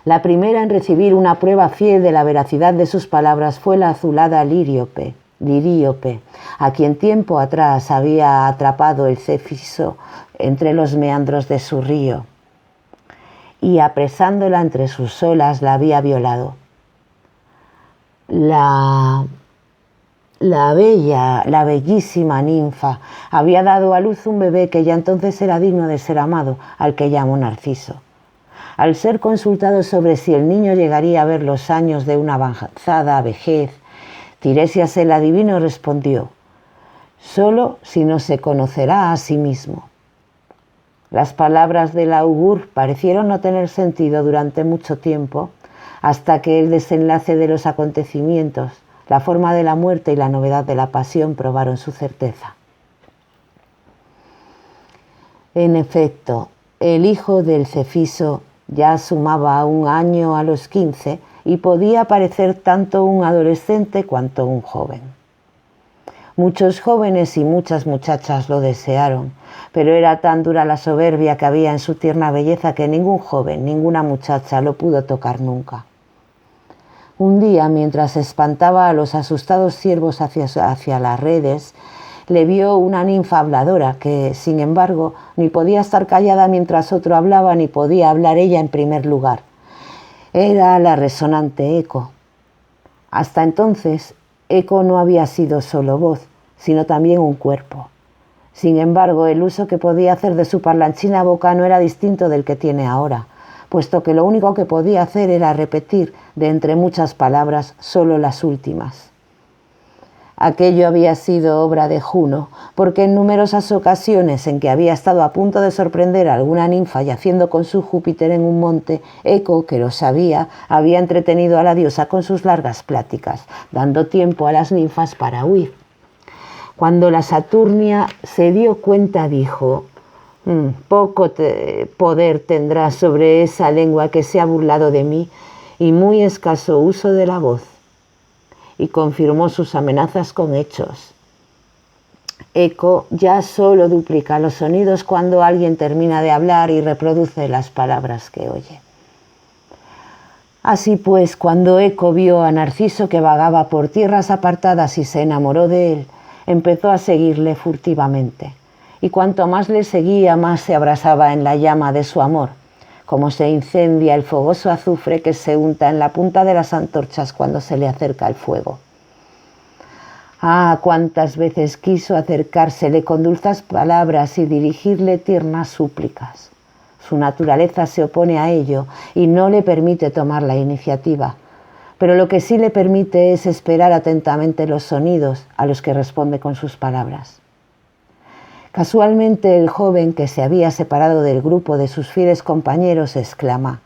La primera en recibir una prueba fiel de la veracidad de sus palabras fue la azulada Liríope, a quien tiempo atrás había atrapado el Céfiso entre los meandros de su río y, apresándola entre sus olas, la había violado. La bellísima ninfa había dado a luz un bebé que ya entonces era digno de ser amado, al que llamó Narciso. Al ser consultado sobre si el niño llegaría a ver los años de una avanzada vejez, Tiresias el adivino respondió: solo si no se conocerá a sí mismo. Las palabras del augur parecieron no tener sentido durante mucho tiempo, hasta que el desenlace de los acontecimientos, la forma de la muerte y la novedad de la pasión probaron su certeza. En efecto, el hijo del Cefiso ya sumaba 1 año a los 15 y podía parecer tanto un adolescente cuanto un joven. Muchos jóvenes y muchas muchachas lo desearon, pero era tan dura la soberbia que había en su tierna belleza que ningún joven, ninguna muchacha lo pudo tocar nunca. Un día, mientras espantaba a los asustados ciervos hacia las redes, le vio una ninfa habladora que, sin embargo, ni podía estar callada mientras otro hablaba, ni podía hablar ella en primer lugar. Era la resonante Eco. Hasta entonces, Eco no había sido solo voz, sino también un cuerpo. Sin embargo, el uso que podía hacer de su parlanchina boca no era distinto del que tiene ahora, puesto que lo único que podía hacer era repetir, de entre muchas palabras, solo las últimas. Aquello había sido obra de Juno, porque en numerosas ocasiones en que había estado a punto de sorprender a alguna ninfa yaciendo con su Júpiter en un monte, Eco, que lo sabía, había entretenido a la diosa con sus largas pláticas, dando tiempo a las ninfas para huir. Cuando la Saturnia se dio cuenta, dijo: poco poder tendrás sobre esa lengua que se ha burlado de mí y muy escaso uso de la voz. Y confirmó sus amenazas con hechos. Eco ya solo duplica los sonidos cuando alguien termina de hablar y reproduce las palabras que oye. Así pues, cuando Eco vio a Narciso que vagaba por tierras apartadas y se enamoró de él, empezó a seguirle furtivamente. Y cuanto más le seguía, más se abrasaba en la llama de su amor, como se incendia el fogoso azufre que se unta en la punta de las antorchas cuando se le acerca el fuego. Ah, cuántas veces quiso acercársele con dulces palabras y dirigirle tiernas súplicas. Su naturaleza se opone a ello y no le permite tomar la iniciativa, pero lo que sí le permite es esperar atentamente los sonidos a los que responde con sus palabras. Casualmente el joven, que se había separado del grupo de sus fieles compañeros, exclama: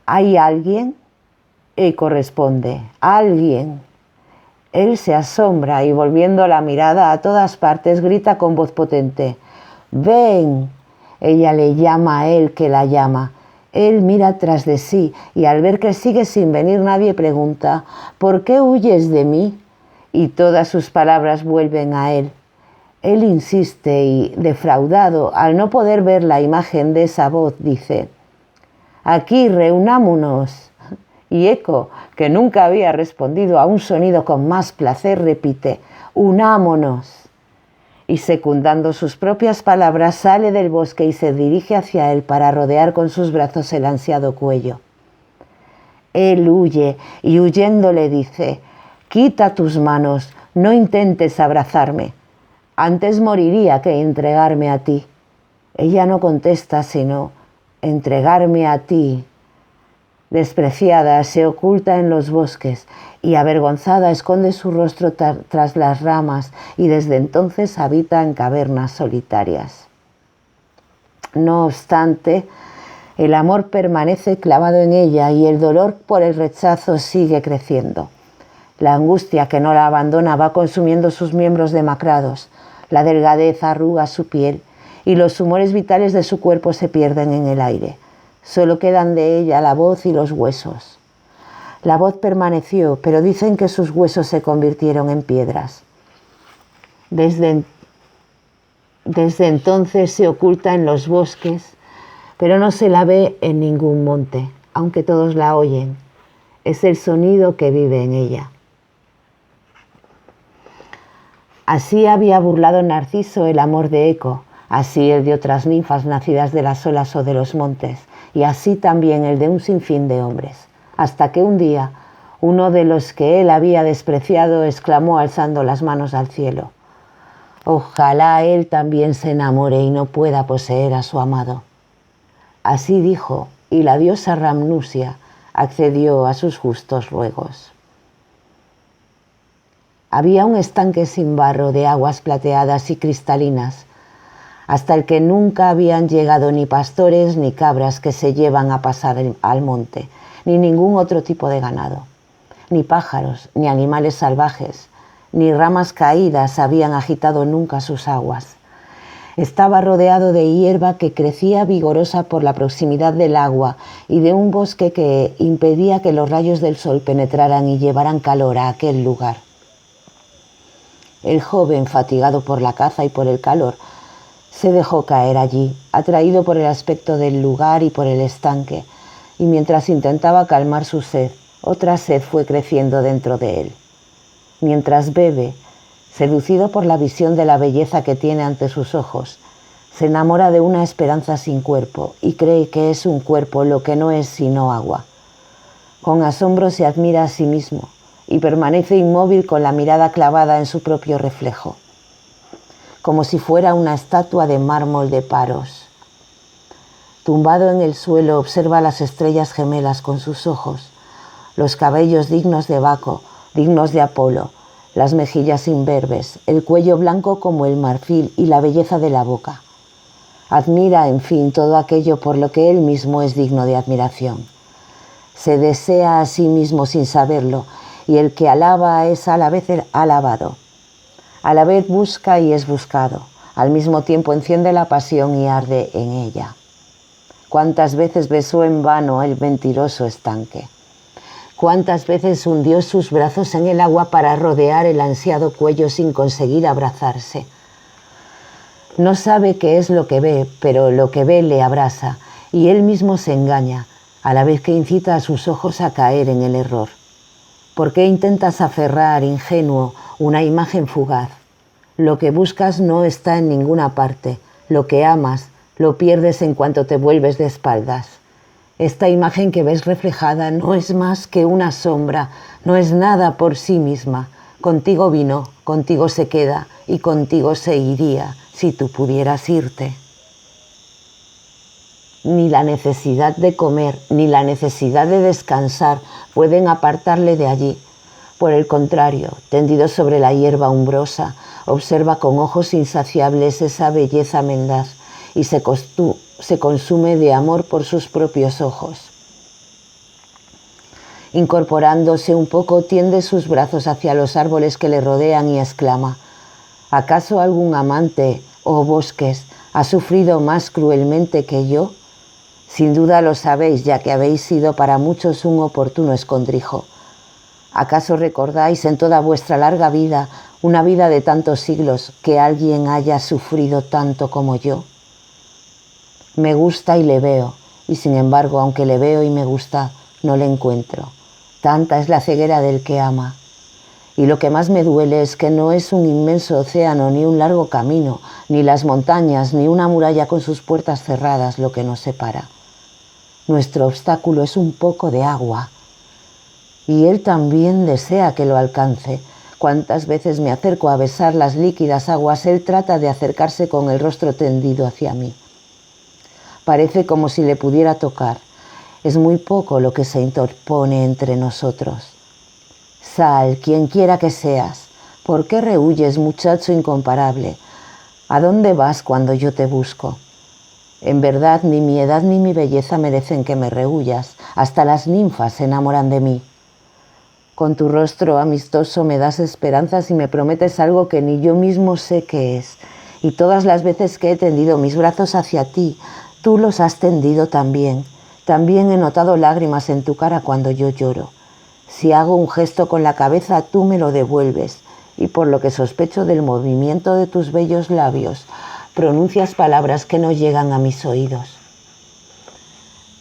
¿hay alguien? Eco responde: ¿alguien? Él se asombra y, volviendo la mirada a todas partes, grita con voz potente: ¡ven! Ella le llama a él, que la llama. Él mira tras de sí y, al ver que sigue sin venir nadie, pregunta: ¿por qué huyes de mí? Y todas sus palabras vuelven a él. Él insiste y, defraudado, al no poder ver la imagen de esa voz, dice: aquí, reunámonos. Y Eco, que nunca había respondido a un sonido con más placer, repite: unámonos. Y, secundando sus propias palabras, sale del bosque y se dirige hacia él para rodear con sus brazos el ansiado cuello. Él huye y, huyendo, le dice: quita tus manos, no intentes abrazarme. Antes moriría que entregarme a ti. Ella no contesta, sino: entregarme a ti. Despreciada, se oculta en los bosques y, avergonzada, esconde su rostro tras las ramas y desde entonces habita en cavernas solitarias. No obstante, el amor permanece clavado en ella y el dolor por el rechazo sigue creciendo. La angustia que no la abandona va consumiendo sus miembros demacrados, la delgadez arruga su piel y los humores vitales de su cuerpo se pierden en el aire. Solo quedan de ella la voz y los huesos. La voz permaneció, pero dicen que sus huesos se convirtieron en piedras. Desde entonces se oculta en los bosques, pero no se la ve en ningún monte. aunque todos la oyen. Es el sonido que vive en ella. Así había burlado Narciso el amor de Eco, así el de otras ninfas nacidas de las olas o de los montes, y así también el de un sinfín de hombres, hasta que un día uno de los que él había despreciado exclamó alzando las manos al cielo: «Ojalá él también se enamore y no pueda poseer a su amado». Así dijo, y la diosa Ramnusia accedió a sus justos ruegos. Había un estanque sin barro de aguas plateadas y cristalinas, hasta el que nunca habían llegado ni pastores ni cabras que se llevan a pasar al monte, ni ningún otro tipo de ganado, ni pájaros, ni animales salvajes, ni ramas caídas habían agitado nunca sus aguas. Estaba rodeado de hierba que crecía vigorosa por la proximidad del agua y de un bosque que impedía que los rayos del sol penetraran y llevaran calor a aquel lugar. El joven, fatigado por la caza y por el calor, se dejó caer allí, atraído por el aspecto del lugar y por el estanque, y mientras intentaba calmar su sed, otra sed fue creciendo dentro de él. Mientras bebe, seducido por la visión de la belleza que tiene ante sus ojos, se enamora de una esperanza sin cuerpo y cree que es un cuerpo lo que no es sino agua. Con asombro se admira a sí mismo y permanece inmóvil con la mirada clavada en su propio reflejo, como si fuera una estatua de mármol de Paros. Tumbado en el suelo observa las estrellas gemelas con sus ojos, los cabellos dignos de Baco, dignos de Apolo, las mejillas imberbes, el cuello blanco como el marfil y la belleza de la boca. Admira, en fin, todo aquello por lo que él mismo es digno de admiración. Se desea a sí mismo sin saberlo, y el que alaba es a la vez el alabado. A la vez busca y es buscado, al mismo tiempo enciende la pasión y arde en ella. ¿Cuántas veces besó en vano el mentiroso estanque? ¿Cuántas veces hundió sus brazos en el agua para rodear el ansiado cuello sin conseguir abrazarse? No sabe qué es lo que ve, pero lo que ve le abrasa, y él mismo se engaña, a la vez que incita a sus ojos a caer en el error. ¿Por qué intentas aferrar, ingenuo, una imagen fugaz? Lo que buscas no está en ninguna parte. Lo que amas, lo pierdes en cuanto te vuelves de espaldas. Esta imagen que ves reflejada no es más que una sombra, no es nada por sí misma. Contigo vino, contigo se queda y contigo se iría si tú pudieras irte. Ni la necesidad de comer, ni la necesidad de descansar pueden apartarle de allí. Por el contrario, tendido sobre la hierba umbrosa, observa con ojos insaciables esa belleza mendaz y se consume de amor por sus propios ojos. Incorporándose un poco, tiende sus brazos hacia los árboles que le rodean y exclama: ¿acaso algún amante, oh bosques, ha sufrido más cruelmente que yo? Sin duda lo sabéis, ya que habéis sido para muchos un oportuno escondrijo. ¿Acaso recordáis en toda vuestra larga vida, una vida de tantos siglos, que alguien haya sufrido tanto como yo? Me gusta y le veo, y sin embargo, aunque le veo y me gusta, no le encuentro. Tanta es la ceguera del que ama. Y lo que más me duele es que no es un inmenso océano, ni un largo camino, ni las montañas, ni una muralla con sus puertas cerradas lo que nos separa. Nuestro obstáculo es un poco de agua. Y él también desea que lo alcance. Cuántas veces me acerco a besar las líquidas aguas, él trata de acercarse con el rostro tendido hacia mí. Parece como si le pudiera tocar. Es muy poco lo que se interpone entre nosotros. Sal, quien quiera que seas. ¿Por qué rehuyes, muchacho incomparable? ¿A dónde vas cuando yo te busco? En verdad, ni mi edad ni mi belleza merecen que me rehuyas. Hasta las ninfas se enamoran de mí. Con tu rostro amistoso me das esperanzas y me prometes algo que ni yo mismo sé qué es. Y todas las veces que he tendido mis brazos hacia ti, tú los has tendido también. También he notado lágrimas en tu cara cuando yo lloro. Si hago un gesto con la cabeza, tú me lo devuelves. Y por lo que sospecho del movimiento de tus bellos labios, pronuncias palabras que no llegan a mis oídos.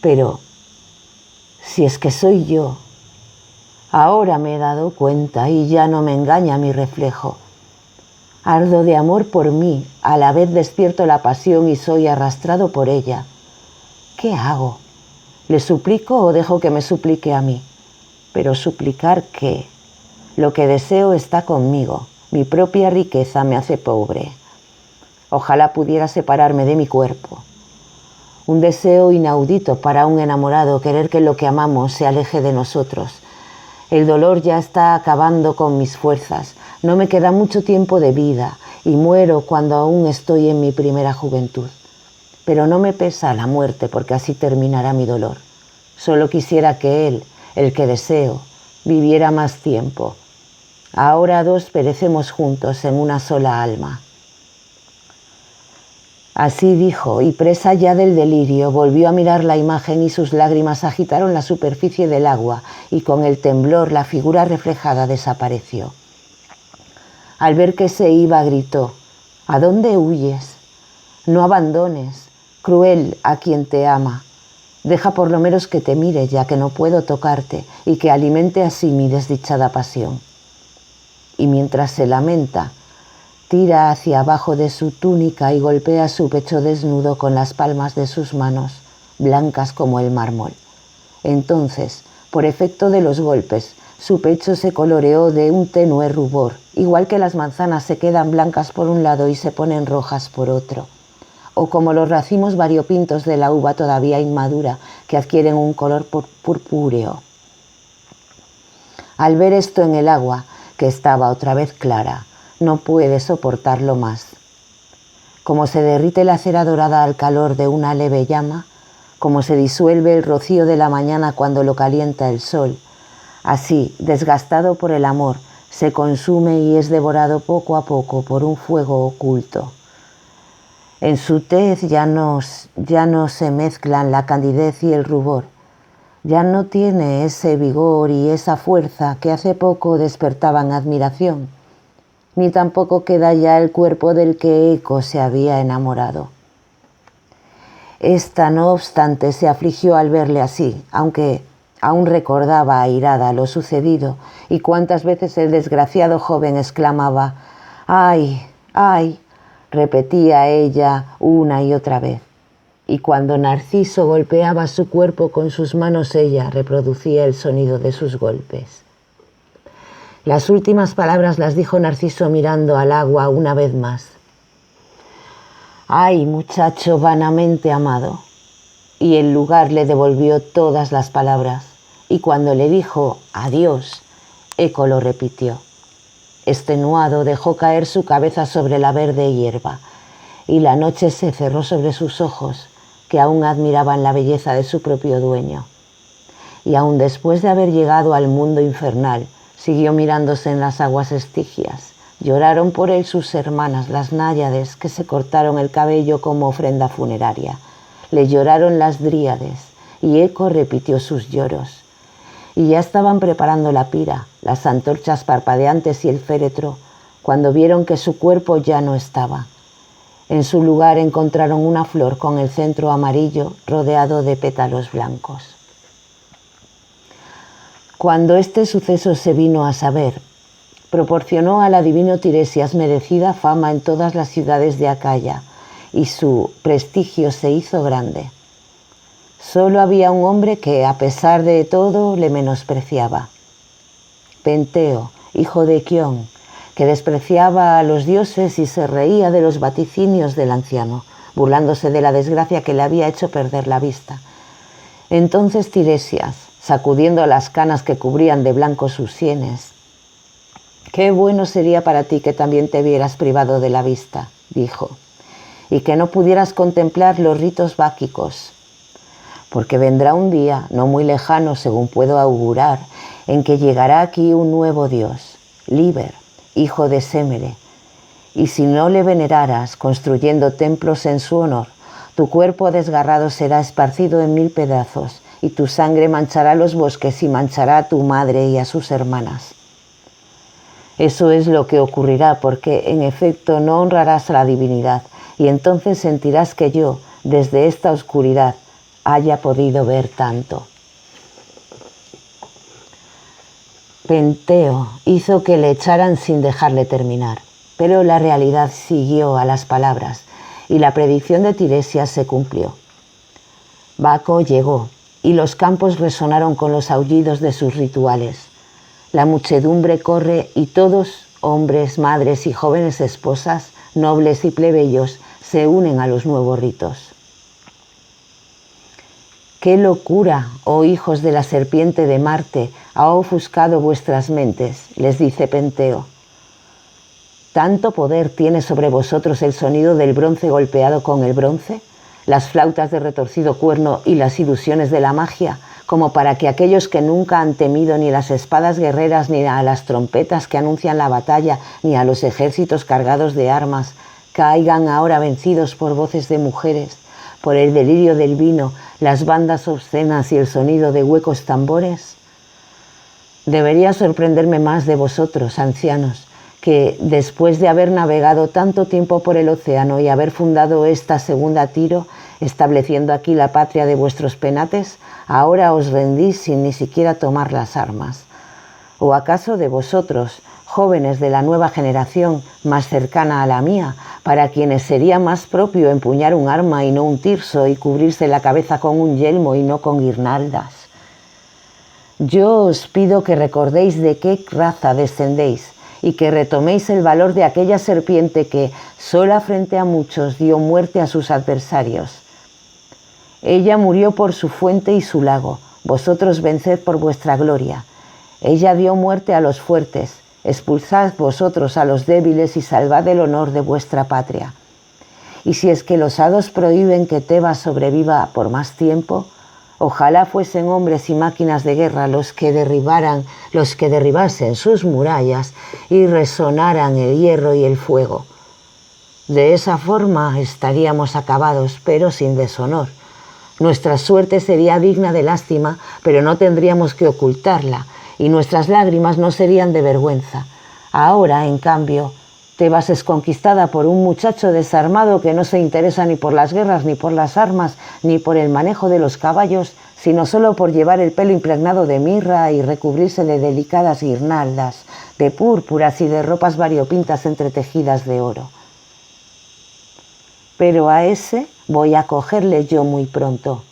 Pero si es que soy yo. Ahora me he dado cuenta y ya no me engaña mi reflejo. Ardo de amor por mí, a la vez despierto la pasión y soy arrastrado por ella. ¿Qué hago? ¿Le suplico o dejo que me suplique a mí? Pero ¿suplicar qué? Lo que deseo está conmigo. Mi propia riqueza me hace pobre. Ojalá pudiera separarme de mi cuerpo. Un deseo inaudito para un enamorado, querer que lo que amamos se aleje de nosotros. El dolor ya está acabando con mis fuerzas. No me queda mucho tiempo de vida y muero cuando aún estoy en mi primera juventud. Pero no me pesa la muerte porque así terminará mi dolor. Solo quisiera que él, el que deseo, viviera más tiempo. Ahora dos perecemos juntos en una sola alma. Así dijo, y presa ya del delirio, volvió a mirar la imagen y sus lágrimas agitaron la superficie del agua y con el temblor la figura reflejada desapareció. Al ver que se iba, gritó: ¿A dónde huyes? No abandones, cruel, a quien te ama. Deja por lo menos que te mire, ya que no puedo tocarte, y que alimente así mi desdichada pasión. Y mientras se lamenta, tira hacia abajo de su túnica y golpea su pecho desnudo con las palmas de sus manos, blancas como el mármol. Entonces, por efecto de los golpes, su pecho se coloreó de un tenue rubor, igual que las manzanas se quedan blancas por un lado y se ponen rojas por otro, o como los racimos variopintos de la uva todavía inmadura que adquieren un color purpúreo. Al ver esto en el agua, que estaba otra vez clara, no puede soportarlo más. Como se derrite la cera dorada al calor de una leve llama, como se disuelve el rocío de la mañana cuando lo calienta el sol, así, desgastado por el amor, se consume y es devorado poco a poco por un fuego oculto. En su tez ya no se mezclan la candidez y el rubor. Ya no tiene ese vigor y esa fuerza que hace poco despertaban admiración, ni tampoco queda ya el cuerpo del que Eco se había enamorado. Esta, no obstante, se afligió al verle así, aunque aún recordaba airada lo sucedido y cuántas veces el desgraciado joven exclamaba: «¡Ay, ay!», repetía ella una y otra vez. Y cuando Narciso golpeaba su cuerpo con sus manos, ella reproducía el sonido de sus golpes. Las últimas palabras las dijo Narciso mirando al agua una vez más. «¡Ay, muchacho vanamente amado!». Y el lugar le devolvió todas las palabras, y cuando le dijo «adiós», Eco lo repitió. Extenuado dejó caer su cabeza sobre la verde hierba, y la noche se cerró sobre sus ojos, que aún admiraban la belleza de su propio dueño. Y aún después de haber llegado al mundo infernal, siguió mirándose en las aguas estigias. Lloraron por él sus hermanas, las náyades, que se cortaron el cabello como ofrenda funeraria. Le lloraron las dríades, y Eco repitió sus lloros. Y ya estaban preparando la pira, las antorchas parpadeantes y el féretro, cuando vieron que su cuerpo ya no estaba. En su lugar encontraron una flor con el centro amarillo rodeado de pétalos blancos. Cuando este suceso se vino a saber, proporcionó al adivino Tiresias merecida fama en todas las ciudades de Acaya, y su prestigio se hizo grande. Solo había un hombre que, a pesar de todo, le menospreciaba. Penteo, hijo de Quión, que despreciaba a los dioses y se reía de los vaticinios del anciano, burlándose de la desgracia que le había hecho perder la vista. Entonces Tiresias, sacudiendo las canas que cubrían de blanco sus sienes: «Qué bueno sería para ti que también te vieras privado de la vista», dijo, «y que no pudieras contemplar los ritos báquicos, porque vendrá un día, no muy lejano según puedo augurar, en que llegará aquí un nuevo dios, Liber, hijo de Semele, y si no le veneraras construyendo templos en su honor, tu cuerpo desgarrado será esparcido en 1000 pedazos, y tu sangre manchará los bosques y manchará a tu madre y a sus hermanas. Eso es lo que ocurrirá, porque en efecto no honrarás a la divinidad, y entonces sentirás que yo, desde esta oscuridad, haya podido ver tanto». Penteo hizo que le echaran sin dejarle terminar, pero la realidad siguió a las palabras y la predicción de Tiresias se cumplió. Baco llegó y los campos resonaron con los aullidos de sus rituales. La muchedumbre corre y todos, hombres, madres y jóvenes esposas, nobles y plebeyos, se unen a los nuevos ritos. ¡Qué locura, oh hijos de la serpiente de Marte, ha ofuscado vuestras mentes!, les dice Penteo. ¿Tanto poder tiene sobre vosotros el sonido del bronce golpeado con el bronce, las flautas de retorcido cuerno y las ilusiones de la magia, como para que aquellos que nunca han temido ni las espadas guerreras, ni a las trompetas que anuncian la batalla, ni a los ejércitos cargados de armas, caigan ahora vencidos por voces de mujeres, por el delirio del vino, las bandas obscenas y el sonido de huecos tambores? Debería sorprenderme más de vosotros, ancianos, que después de haber navegado tanto tiempo por el océano y haber fundado esta segunda Tiro, estableciendo aquí la patria de vuestros penates, ahora os rendís sin ni siquiera tomar las armas. ¿O acaso de vosotros, jóvenes de la nueva generación más cercana a la mía, para quienes sería más propio empuñar un arma y no un tirso y cubrirse la cabeza con un yelmo y no con guirnaldas? Yo os pido que recordéis de qué raza descendéis y que retoméis el valor de aquella serpiente que, sola frente a muchos, dio muerte a sus adversarios. Ella murió por su fuente y su lago, vosotros venced por vuestra gloria. Ella dio muerte a los fuertes, expulsad vosotros a los débiles y salvad el honor de vuestra patria. Y si es que los hados prohíben que Tebas sobreviva por más tiempo, ojalá fuesen hombres y máquinas de guerra los que derribasen sus murallas y resonaran el hierro y el fuego. De esa forma estaríamos acabados, pero sin deshonor. Nuestra suerte sería digna de lástima, pero no tendríamos que ocultarla, y nuestras lágrimas no serían de vergüenza. Ahora, en cambio, Tebas es conquistada por un muchacho desarmado que no se interesa ni por las guerras, ni por las armas, ni por el manejo de los caballos, sino solo por llevar el pelo impregnado de mirra y recubrirse de delicadas guirnaldas, de púrpuras y de ropas variopintas entretejidas de oro. Pero a ese voy a cogerle yo muy pronto.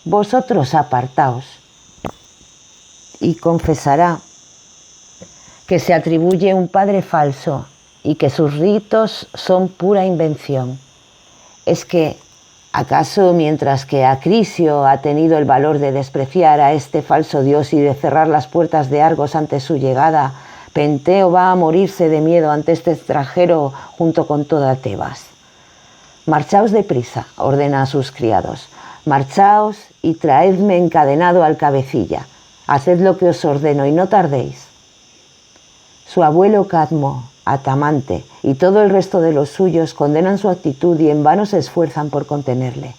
Vosotros apartaos. Y confesará que se atribuye un padre falso y que sus ritos son pura invención. ¿Es que, acaso, mientras que Acrisio ha tenido el valor de despreciar a este falso dios y de cerrar las puertas de Argos ante su llegada, Penteo va a morirse de miedo ante este extranjero junto con toda Tebas? Marchaos deprisa, ordena a sus criados. Marchaos y traedme encadenado al cabecilla. Haced lo que os ordeno y no tardéis. Su abuelo Cadmo, Atamante y todo el resto de los suyos condenan su actitud y en vano se esfuerzan por contenerle.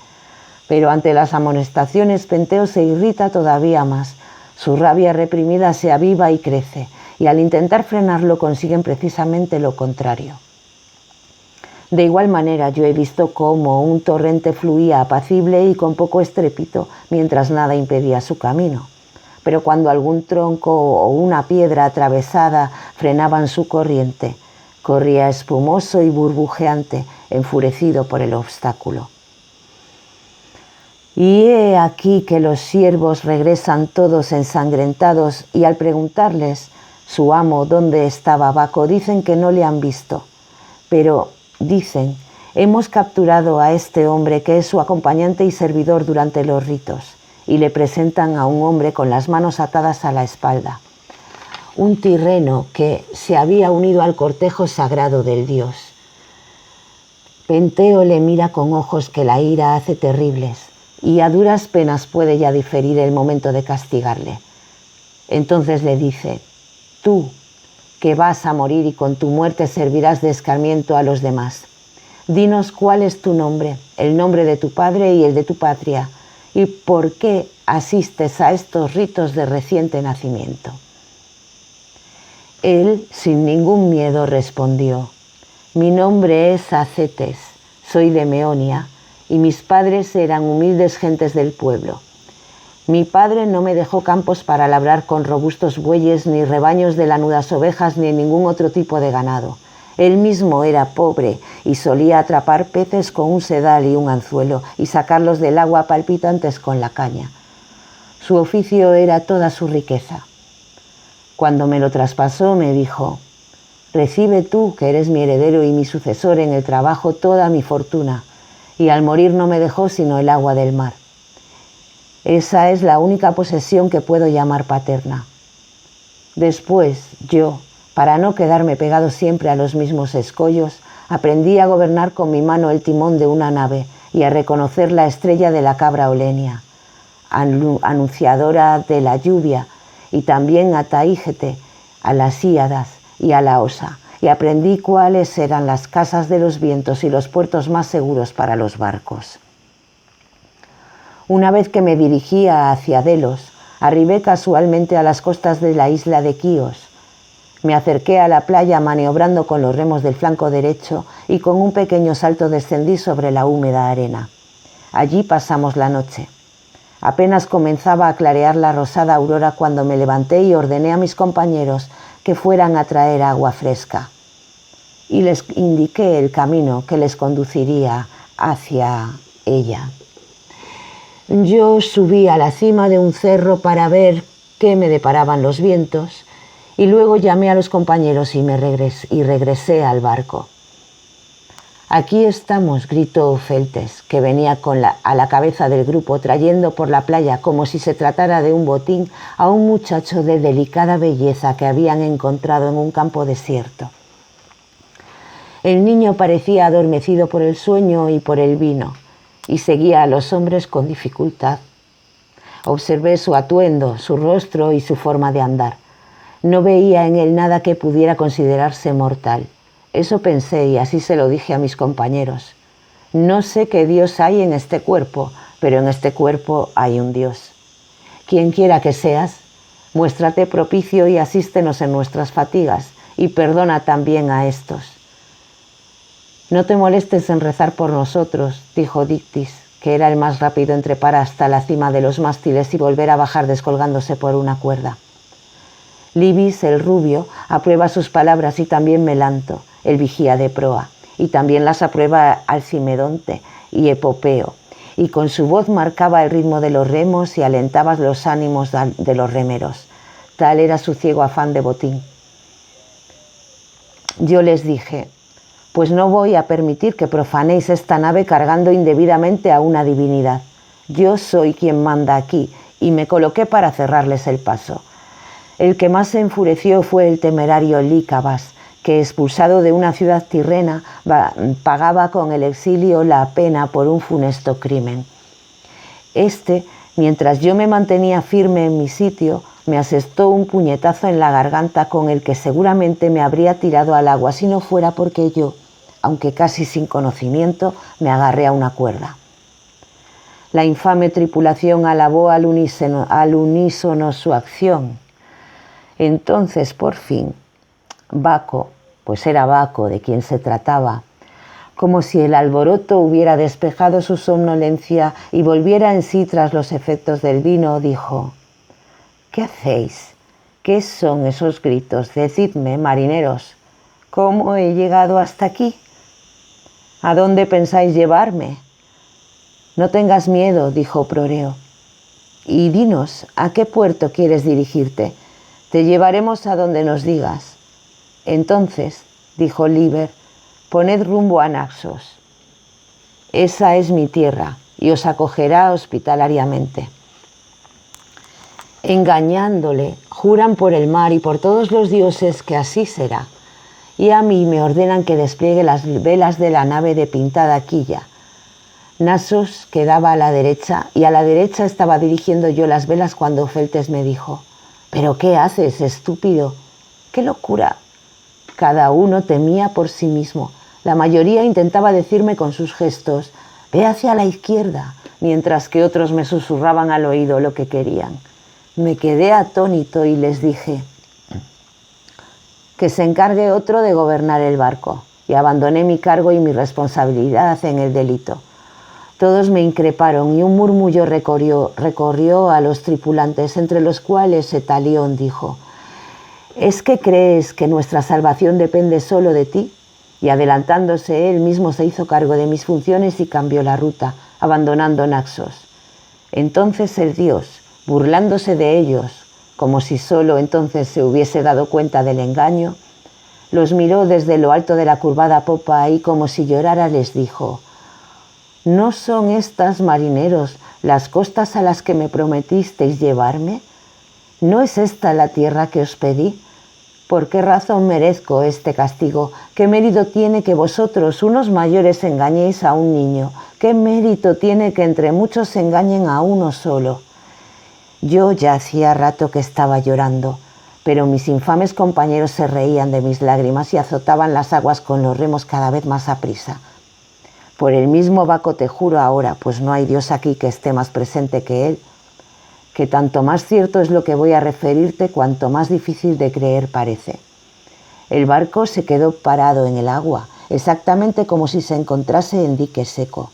Pero ante las amonestaciones Penteo se irrita todavía más. Su rabia reprimida se aviva y crece, y al intentar frenarlo consiguen precisamente lo contrario. De igual manera yo he visto cómo un torrente fluía apacible y con poco estrépito mientras nada impedía su camino. Pero cuando algún tronco o una piedra atravesada frenaban su corriente, corría espumoso y burbujeante, enfurecido por el obstáculo. Y he aquí que los siervos regresan todos ensangrentados y al preguntarles su amo dónde estaba Baco, dicen que no le han visto. Pero dicen, hemos capturado a este hombre que es su acompañante y servidor durante los ritos. Y le presentan a un hombre con las manos atadas a la espalda, un tirreno que se había unido al cortejo sagrado del dios. Penteo le mira con ojos que la ira hace terribles, y a duras penas puede ya diferir el momento de castigarle. Entonces le dice, tú, que vas a morir y con tu muerte servirás de escarmiento a los demás, dinos cuál es tu nombre, el nombre de tu padre y el de tu patria, ¿y por qué asistes a estos ritos de reciente nacimiento? Él, sin ningún miedo, respondió, mi nombre es Acetes, soy de Meonia, y mis padres eran humildes gentes del pueblo. Mi padre no me dejó campos para labrar con robustos bueyes, ni rebaños de lanudas ovejas, ni ningún otro tipo de ganado. Él mismo era pobre y solía atrapar peces con un sedal y un anzuelo y sacarlos del agua palpitantes con la caña. Su oficio era toda su riqueza. Cuando me lo traspasó, me dijo: «Recibe tú, que eres mi heredero y mi sucesor en el trabajo, toda mi fortuna». Y al morir no me dejó sino el agua del mar. Esa es la única posesión que puedo llamar paterna. Después, yo, para no quedarme pegado siempre a los mismos escollos, aprendí a gobernar con mi mano el timón de una nave y a reconocer la estrella de la cabra Olenia, anunciadora de la lluvia, y también a Taígete, a las Híadas y a la Osa, y aprendí cuáles eran las casas de los vientos y los puertos más seguros para los barcos. Una vez que me dirigía hacia Delos, arribé casualmente a las costas de la isla de Quíos. Me acerqué a la playa maniobrando con los remos del flanco derecho y con un pequeño salto descendí sobre la húmeda arena. Allí pasamos la noche. Apenas comenzaba a clarear la rosada aurora cuando me levanté y ordené a mis compañeros que fueran a traer agua fresca. Y les indiqué el camino que les conduciría hacia ella. Yo subí a la cima de un cerro para ver qué me deparaban los vientos y luego llamé a los compañeros y regresé al barco. «Aquí estamos», gritó Feltes, que venía a la cabeza del grupo trayendo por la playa, como si se tratara de un botín, a un muchacho de delicada belleza que habían encontrado en un campo desierto. El niño parecía adormecido por el sueño y por el vino, y seguía a los hombres con dificultad. Observé su atuendo, su rostro y su forma de andar. No veía en él nada que pudiera considerarse mortal. Eso pensé y así se lo dije a mis compañeros. No sé qué Dios hay en este cuerpo, pero en este cuerpo hay un Dios. Quien quiera que seas, muéstrate propicio y asístenos en nuestras fatigas, y perdona también a estos. «No te molestes en rezar por nosotros», dijo Dictys, que era el más rápido en trepar hasta la cima de los mástiles y volver a bajar descolgándose por una cuerda. Libis, el rubio, aprueba sus palabras y también Melanto, el vigía de proa, y también las aprueba Alcimedonte y Epopeo, y con su voz marcaba el ritmo de los remos y alentaba los ánimos de los remeros. Tal era su ciego afán de botín. Yo les dije: «Pues no voy a permitir que profanéis esta nave cargando indebidamente a una divinidad. Yo soy quien manda aquí», y me coloqué para cerrarles el paso. El que más se enfureció fue el temerario Lícabas, que, expulsado de una ciudad tirrena, pagaba con el exilio la pena por un funesto crimen. Este, mientras yo me mantenía firme en mi sitio, me asestó un puñetazo en la garganta con el que seguramente me habría tirado al agua si no fuera porque yo, aunque casi sin conocimiento, me agarré a una cuerda. La infame tripulación alabó al unísono su acción. Entonces, por fin, Baco, pues era Baco de quien se trataba, como si el alboroto hubiera despejado su somnolencia y volviera en sí tras los efectos del vino, dijo: «¿Qué hacéis? ¿Qué son esos gritos? Decidme, marineros, ¿cómo he llegado hasta aquí? ¿A dónde pensáis llevarme?» «No tengas miedo», dijo Proreo, «y dinos, ¿a qué puerto quieres dirigirte? Te llevaremos a donde nos digas». «Entonces», dijo Liber, «poned rumbo a Naxos. Esa es mi tierra y os acogerá hospitalariamente». Engañándole, juran por el mar y por todos los dioses que así será. Y a mí me ordenan que despliegue las velas de la nave de pintada quilla. Naxos quedaba a la derecha y a la derecha estaba dirigiendo yo las velas cuando Feltes me dijo: «¿Pero qué haces, estúpido? ¡Qué locura!». Cada uno temía por sí mismo. La mayoría intentaba decirme con sus gestos: «Ve hacia la izquierda», mientras que otros me susurraban al oído lo que querían. Me quedé atónito y les dije: «Que se encargue otro de gobernar el barco», y abandoné mi cargo y mi responsabilidad en el delito. Todos me increparon y un murmullo recorrió a los tripulantes, entre los cuales Etalión dijo: ¿es que crees que nuestra salvación depende solo de ti? Y adelantándose él mismo se hizo cargo de mis funciones y cambió la ruta, abandonando Naxos. Entonces el dios, burlándose de ellos, como si solo entonces se hubiese dado cuenta del engaño, los miró desde lo alto de la curvada popa y como si llorara les dijo: ¿no son estas, marineros, las costas a las que me prometisteis llevarme? ¿No es esta la tierra que os pedí? ¿Por qué razón merezco este castigo? ¿Qué mérito tiene que vosotros, unos mayores, engañéis a un niño? ¿Qué mérito tiene que entre muchos engañen a uno solo? Yo ya hacía rato que estaba llorando, pero mis infames compañeros se reían de mis lágrimas y azotaban las aguas con los remos cada vez más aprisa. Por el mismo Baco te juro ahora, pues no hay Dios aquí que esté más presente que Él, que tanto más cierto es lo que voy a referirte, cuanto más difícil de creer parece. El barco se quedó parado en el agua, exactamente como si se encontrase en dique seco.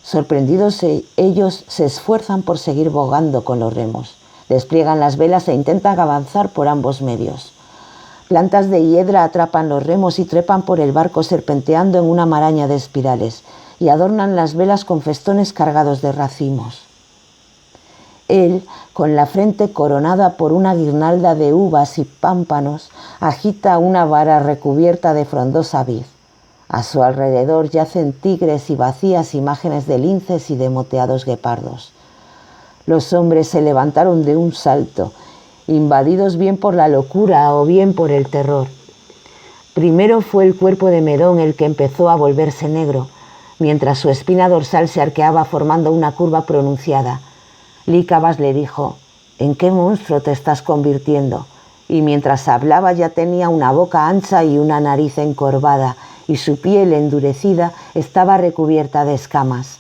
Sorprendidos ellos se esfuerzan por seguir bogando con los remos, despliegan las velas e intentan avanzar por ambos medios. Plantas de hiedra atrapan los remos y trepan por el barco serpenteando en una maraña de espirales y adornan las velas con festones cargados de racimos. Él, con la frente coronada por una guirnalda de uvas y pámpanos, agita una vara recubierta de frondosa vid. A su alrededor yacen tigres y vacías imágenes de linces y de moteados guepardos. Los hombres se levantaron de un salto, invadidos bien por la locura o bien por el terror. Primero fue el cuerpo de Medón el que empezó a volverse negro, mientras su espina dorsal se arqueaba formando una curva pronunciada. Lícabas le dijo: ¿en qué monstruo te estás convirtiendo? Y mientras hablaba ya tenía una boca ancha y una nariz encorvada, y su piel endurecida estaba recubierta de escamas.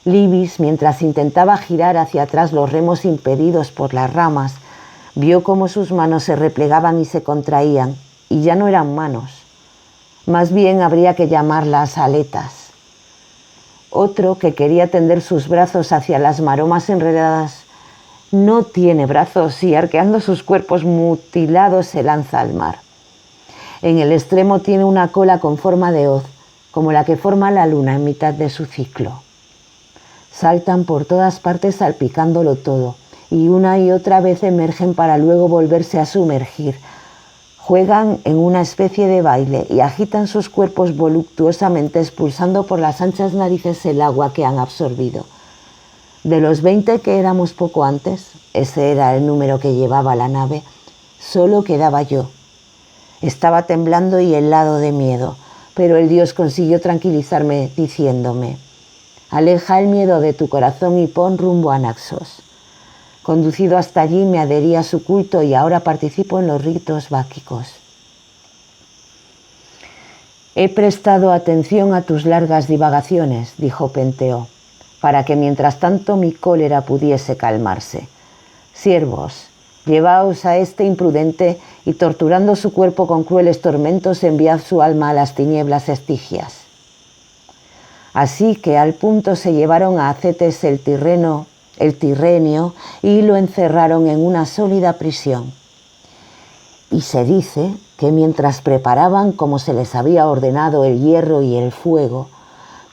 Libis, mientras intentaba girar hacia atrás los remos impedidos por las ramas, vio cómo sus manos se replegaban y se contraían, y ya no eran manos. Más bien habría que llamarlas aletas. Otro, que quería tender sus brazos hacia las maromas enredadas, no tiene brazos y arqueando sus cuerpos mutilados se lanza al mar. En el extremo tiene una cola con forma de hoz, como la que forma la luna en mitad de su ciclo. Saltan por todas partes salpicándolo todo, y una y otra vez emergen para luego volverse a sumergir. Juegan en una especie de baile y agitan sus cuerpos voluptuosamente expulsando por las anchas narices el agua que han absorbido. De los 20 que éramos poco antes, ese era el número que llevaba la nave, solo quedaba yo. Estaba temblando y helado de miedo, pero el dios consiguió tranquilizarme diciéndome: aleja el miedo de tu corazón y pon rumbo a Naxos. Conducido hasta allí me adherí a su culto y ahora participo en los ritos báquicos. He prestado atención a tus largas divagaciones, dijo Penteo, para que mientras tanto mi cólera pudiese calmarse. Siervos, llevaos a este imprudente y torturando su cuerpo con crueles tormentos enviad su alma a las tinieblas estigias. Así que al punto se llevaron a Acetes el Tirrenio y lo encerraron en una sólida prisión. Y se dice que mientras preparaban, como se les había ordenado, el hierro y el fuego,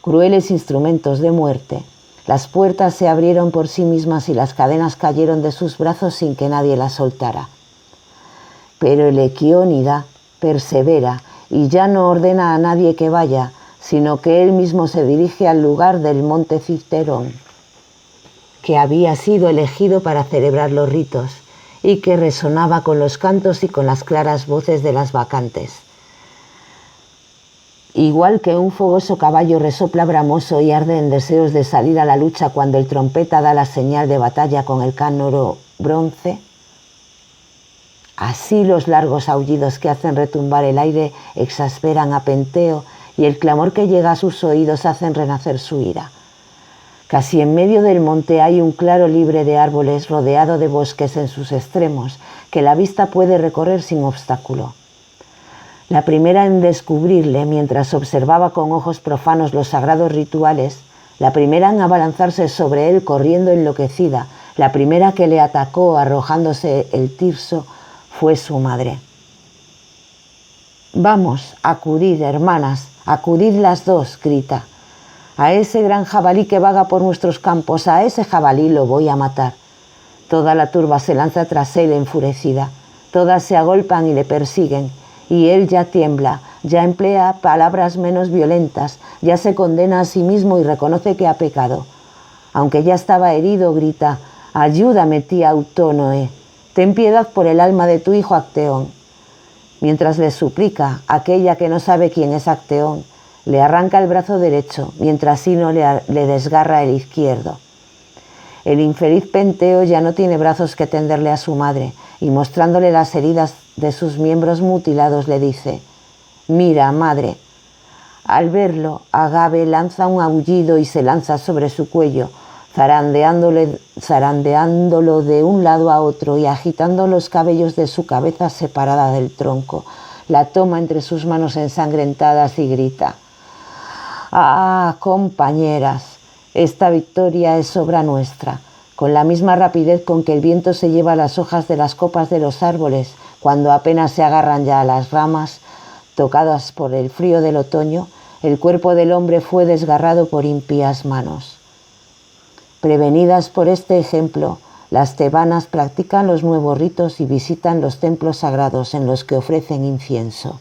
crueles instrumentos de muerte, las puertas se abrieron por sí mismas y las cadenas cayeron de sus brazos sin que nadie las soltara. Pero el Equionida persevera y ya no ordena a nadie que vaya, sino que él mismo se dirige al lugar del monte Citerón, que había sido elegido para celebrar los ritos y que resonaba con los cantos y con las claras voces de las bacantes. Igual que un fogoso caballo resopla bramoso y arde en deseos de salir a la lucha cuando el trompeta da la señal de batalla con el cánoro bronce, así los largos aullidos que hacen retumbar el aire exasperan a Penteo y el clamor que llega a sus oídos hacen renacer su ira. Casi en medio del monte hay un claro libre de árboles rodeado de bosques en sus extremos, que la vista puede recorrer sin obstáculo. La primera en descubrirle, mientras observaba con ojos profanos los sagrados rituales, La primera en abalanzarse sobre él corriendo enloquecida, la primera que le atacó arrojándose el tirso, fue su madre. «Vamos, acudid, hermanas, acudid las dos», grita. «A ese gran jabalí que vaga por nuestros campos, a ese jabalí lo voy a matar». Toda la turba se lanza tras él enfurecida. Todas se agolpan y le persiguen, y él ya tiembla, ya emplea palabras menos violentas, ya se condena a sí mismo y reconoce que ha pecado. Aunque ya estaba herido, grita: «Ayúdame, tía Autónoe, ten piedad por el alma de tu hijo Acteón». Mientras le suplica, aquella que no sabe quién es Acteón le arranca el brazo derecho, mientras Ino le desgarra el izquierdo. El infeliz Penteo ya no tiene brazos que tenderle a su madre, y mostrándole las heridas de sus miembros mutilados le dice: «Mira, madre». Al verlo, Agave lanza un aullido y se lanza sobre su cuello, zarandeándolo de un lado a otro y agitando los cabellos de su cabeza separada del tronco. La toma entre sus manos ensangrentadas y grita: «¡Ah, compañeras! Esta victoria es obra nuestra». Con la misma rapidez con que el viento se lleva las hojas de las copas de los árboles, cuando apenas se agarran ya a las ramas, tocadas por el frío del otoño, el cuerpo del hombre fue desgarrado por impías manos. Prevenidas por este ejemplo, las tebanas practican los nuevos ritos y visitan los templos sagrados en los que ofrecen incienso.